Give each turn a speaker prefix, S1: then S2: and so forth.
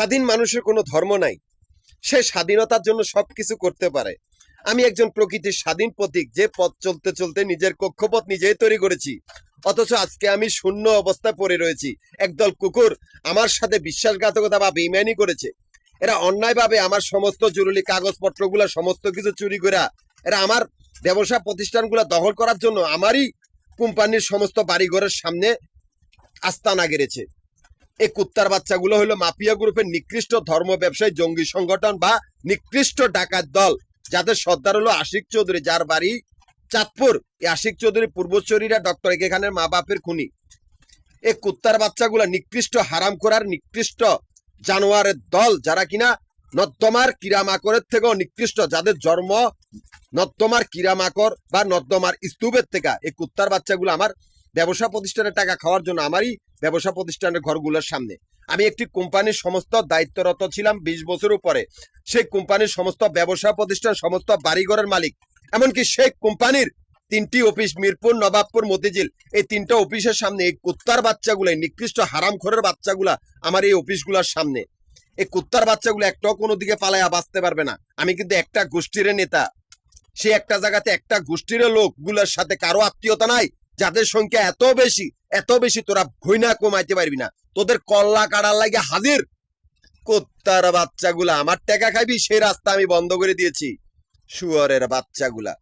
S1: স্বাধীন মানুষের কোনো ধর্ম নাই। সে স্বাধীনতার জন্য সবকিছু করতে পারে। আমি একজন প্রকৃতির স্বাধীন প্রতীক, যে পথ চলতে চলতে নিজের কক্ষপথ নিজেই তৈরি করেছি। অথচ আজকে আমি শূন্য অবস্থায় পড়ে রয়েছি। একদল কুকুর আমার সাথে বিশ্বাসঘাতকতা বা বেইমানি করেছে। এরা অন্যায়ভাবে আমার সমস্ত জরুরি কাগজপত্রগুলো সমস্ত কিছু চুরি করে এরা আমার ব্যবসা প্রতিষ্ঠানগুলো দখল করার জন্য আমারই কোম্পানির সমস্ত বাড়িঘরের সামনে আস্তানা গেড়েছে। এই কুত্তার বাচ্চাগুলো হলো মাফিয়া গ্রুপের নিকৃষ্ট ধর্ম ব্যবসায়ী জঙ্গি সংগঠন বা নিকৃষ্ট ডাকাত দল, যাদের সর্দার হলো আশিক চৌধুরী, যার বাড়ি চাঁদপুর। এই আশিক চৌধুরী পূর্বচরীরা ডক্টর একে খানের মা বাপের খুনি। এই কুত্তার বাচ্চাগুলা নিকৃষ্ট হারাম করার নিকৃষ্ট জানোয়ারের দল, যারা কিনা নর্দমার কিরামাকড়ের থেকেও নিকৃষ্ট, যাদের জন্ম নর্দমার কিরামাকড় বা নর্দমার স্তূপের থেকে। এই কুত্তার বাচ্চাগুলো আমার ব্যবসা প্রতিষ্ঠানের টাকা খাওয়ার জন্য আমারই ব্যবসা প্রতিষ্ঠানের ঘরগুলোর সামনে। আমি একটি কোম্পানির সমস্ত দায়িত্বরত ছিলাম 20 বছর উপরে। সেই কোম্পানির সমস্ত ব্যবসা প্রতিষ্ঠান, সমস্ত বাড়িঘরের মালিক, এমনকি সেই কোম্পানির 3টি অফিস, মিরপুর, নবাবপুর, মতিঝিল, এই 3টা অফিসের সামনে এই কুত্তার বাচ্চাগুলো, নিকৃষ্ট হারামখোরের বাচ্চাগুলা আমার এই অফিসগুলোর সামনে। এই কুত্তার বাচ্চাগুলো একটাও কোনো দিকে পালায়া বাঁচতে পারবে না। আমি কিন্তু একটা গোষ্ঠীর নেতা। সে একটা জায়গাতে একটা গোষ্ঠীর লোকগুলোর সাথে কারো আত্মীয়তা নাই, যাদের সংখ্যা এত বেশি তোরা ঘইনা কমাইতে পারবি না। তোদের কল্লা কাটার লাগে হাজির। কুত্তার বাচ্চাগুলা আমার টাকা খাইবি, সেই রাস্তা আমি বন্ধ করে দিয়েছি। শুয়োরের বাচ্চাগুলা।